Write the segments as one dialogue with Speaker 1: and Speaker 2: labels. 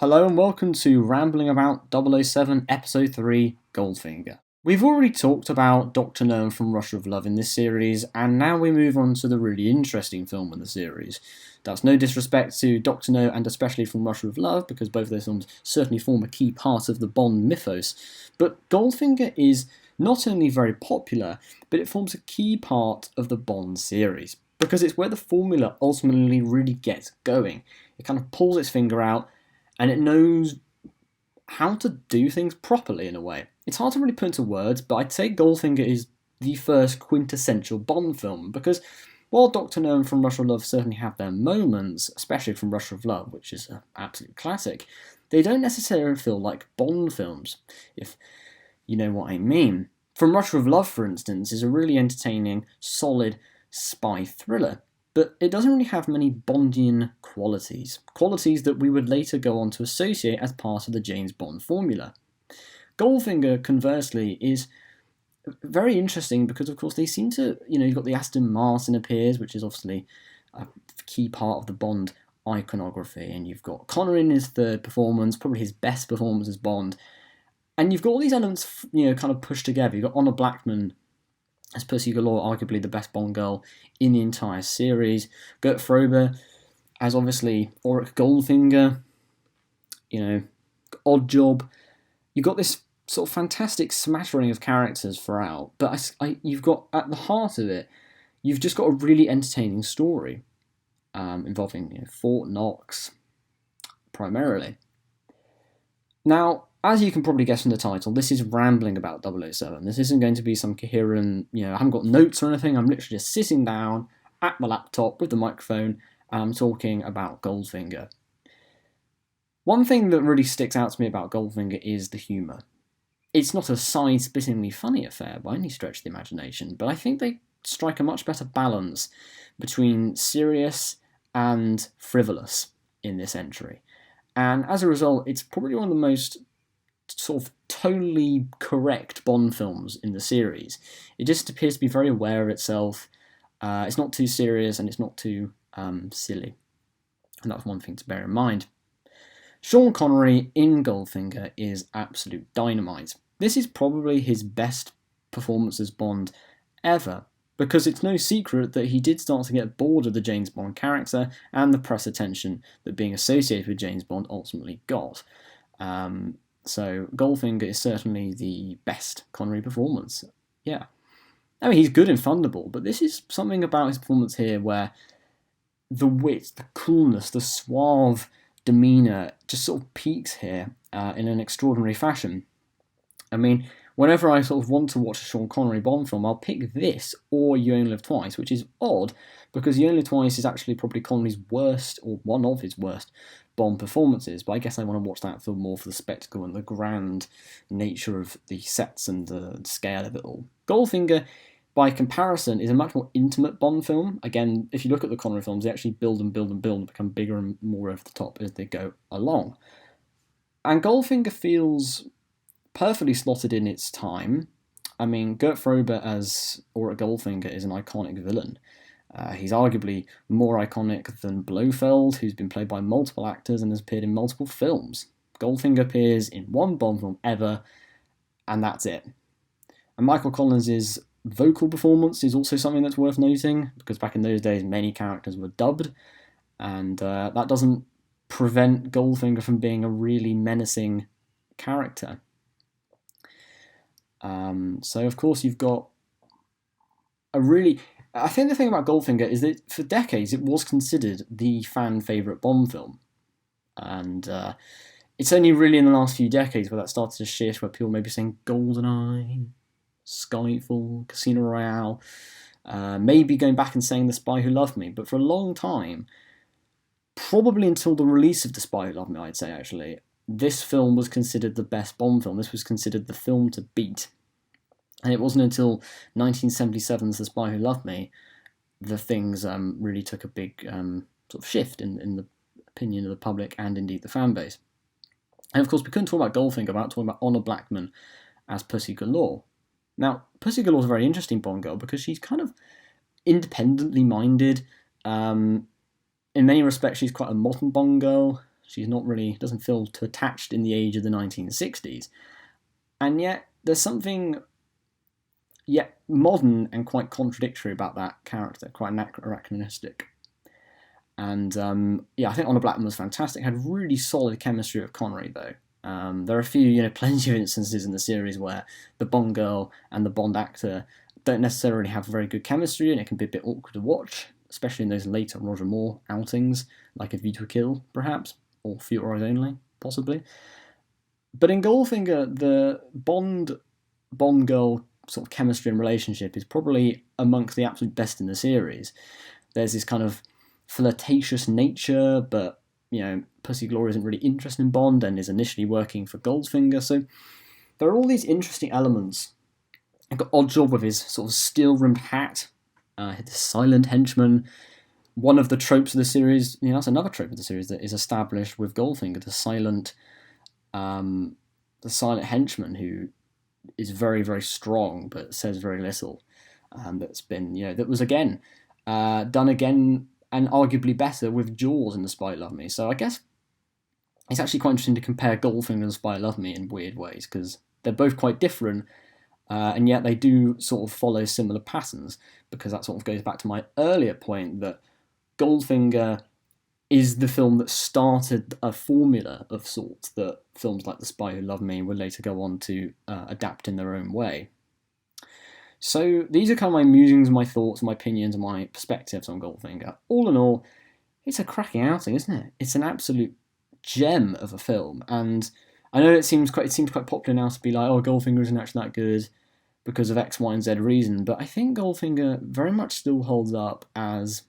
Speaker 1: Hello and welcome to Rambling About 007 Episode 3 Goldfinger. We've already talked about Dr. No from Rush of Love in this series, and now we move on to the really interesting film in the series. That's no disrespect to Dr. No and especially from Rush of Love, because both of those films certainly form a key part of the Bond mythos, but Goldfinger is not only very popular, but it forms a key part of the Bond series, because it's where the formula ultimately really gets going. It kind of pulls its finger out, and it knows how to do things properly in a way. It's hard to really put into words, but I'd say Goldfinger is the first quintessential Bond film, because while Dr. No and From Russia with Love certainly have their moments, especially From Russia with Love, which is an absolute classic, they don't necessarily feel like Bond films, if you know what I mean. From Russia with Love, for instance, is a really entertaining, solid spy thriller, but it doesn't really have many Bondian qualities that we would later go on to associate as part of the James Bond formula. Goldfinger, conversely, is very interesting because, of course, they seem to, you've got the Aston Martin appears, which is obviously a key part of the Bond iconography, and you've got Connery in his third performance, probably his best performance as Bond, and you've got all these elements, kind of pushed together. You've got Honor Blackman as Pussy Galore, arguably the best Bond girl in the entire series. Gert Frobe as obviously Auric Goldfinger, Odd Job. You've got this sort of fantastic smattering of characters throughout, but you've got, at the heart of it, you've just got a really entertaining story involving Fort Knox, primarily. Now, as you can probably guess from the title, this is rambling about 007. This isn't going to be some coherent, I haven't got notes or anything. I'm literally just sitting down at my laptop with the microphone and I'm talking about Goldfinger. One thing that really sticks out to me about Goldfinger is the humour. It's not a side-spittingly funny affair by any stretch of the imagination, but I think they strike a much better balance between serious and frivolous in this entry. And as a result, it's probably one of the most sort of tonally correct Bond films in the series. It just appears to be very aware of itself. It's not too serious and it's not too silly. And that's one thing to bear in mind. Sean Connery in Goldfinger is absolute dynamite. This is probably his best performance as Bond ever, because it's no secret that he did start to get bored of the James Bond character and the press attention that being associated with James Bond ultimately got. So Goldfinger is certainly the best Connery performance. Yeah. I mean, he's good in Thunderball, but this is something about his performance here where the wit, the coolness, the suave demeanour just sort of peaks here in an extraordinary fashion. I mean, whenever I sort of want to watch a Sean Connery Bond film, I'll pick this or You Only Live Twice, which is odd because You Only Live Twice is actually probably Connery's worst, or one of his worst, Bond performances, but I guess I want to watch that film more for the spectacle and the grand nature of the sets and the scale of it all. Goldfinger, by comparison, is a much more intimate Bond film. Again, if you look at the Connery films, they actually build and build and build and become bigger and more over the top as they go along. And Goldfinger feels perfectly slotted in its time. I mean, Gert Frobe as Auric Goldfinger is an iconic villain. He's arguably more iconic than Blofeld, who's been played by multiple actors and has appeared in multiple films. Goldfinger appears in one Bond film ever, and that's it. And Michael Collins' vocal performance is also something that's worth noting, because back in those days many characters were dubbed, and that doesn't prevent Goldfinger from being a really menacing character. So of course you've got I think the thing about Goldfinger is that for decades it was considered the fan favourite Bond film. And it's only really in the last few decades where that started to shift, where people may be saying GoldenEye, Skyfall, Casino Royale, maybe going back and saying The Spy Who Loved Me. But for a long time, probably until the release of The Spy Who Loved Me, I'd say actually, this film was considered the best Bond film. This was considered the film to beat. And it wasn't until 1977's The Spy Who Loved Me that things really took a big sort of shift in the opinion of the public and indeed the fan base. And of course, we couldn't talk about Goldfinger without talking about Honor Blackman as Pussy Galore. Now, Pussy Galore is a very interesting Bond girl because she's kind of independently minded. In many respects, she's quite a modern Bond girl. She's not really, doesn't feel too attached in the age of the 1960s. And yet, there's something yet modern and quite contradictory about that character, quite anachronistic. And I think Honor Blackman was fantastic. Had really solid chemistry with Connery, though. There are a few, plenty of instances in the series where the Bond girl and the Bond actor don't necessarily have very good chemistry, and it can be a bit awkward to watch, especially in those later Roger Moore outings, like A View to a Kill, perhaps, or For Your Eyes Only, possibly. But in Goldfinger, the Bond girl sort of chemistry and relationship is probably amongst the absolute best in the series. There's this kind of flirtatious nature, but Pussy Glory isn't really interested in Bond and is initially working for Goldfinger. So there are all these interesting elements. I've got Oddjob with his sort of steel-rimmed hat, the silent henchman. One of the tropes of the series, that's another trope of the series that is established with Goldfinger, the silent henchman who is very, very strong but says very little. That's been, that was again done again and arguably better with Jaws and The Spy Love Me. So I guess it's actually quite interesting to compare Goldfinger and The Spy Love Me in weird ways, because they're both quite different, and yet they do sort of follow similar patterns, because that sort of goes back to my earlier point that Goldfinger is the film that started a formula of sorts that films like The Spy Who Loved Me would later go on to adapt in their own way. So these are kind of my musings, my thoughts, my opinions, and my perspectives on Goldfinger. All in all, it's a cracking outing, isn't it? It's an absolute gem of a film, and I know it seems quite popular now to be like, oh, Goldfinger isn't actually that good because of X, Y, and Z reason, but I think Goldfinger very much still holds up as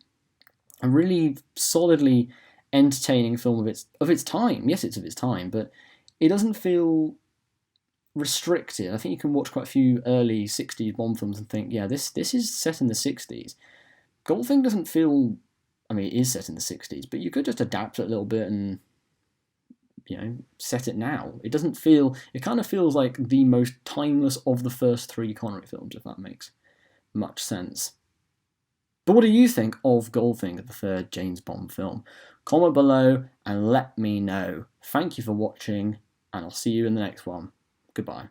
Speaker 1: a really solidly entertaining film of its time. Yes, it's of its time, but it doesn't feel restricted. I think you can watch quite a few early 60s Bond films and think, yeah, this is set in the 60s. Goldfinger doesn't feel, it is set in the 60s, but you could just adapt it a little bit and, set it now. It kind of feels like the most timeless of the first three Connery films, if that makes much sense. But what do you think of Goldfinger, the third James Bond film? Comment below and let me know. Thank you for watching, and I'll see you in the next one. Goodbye.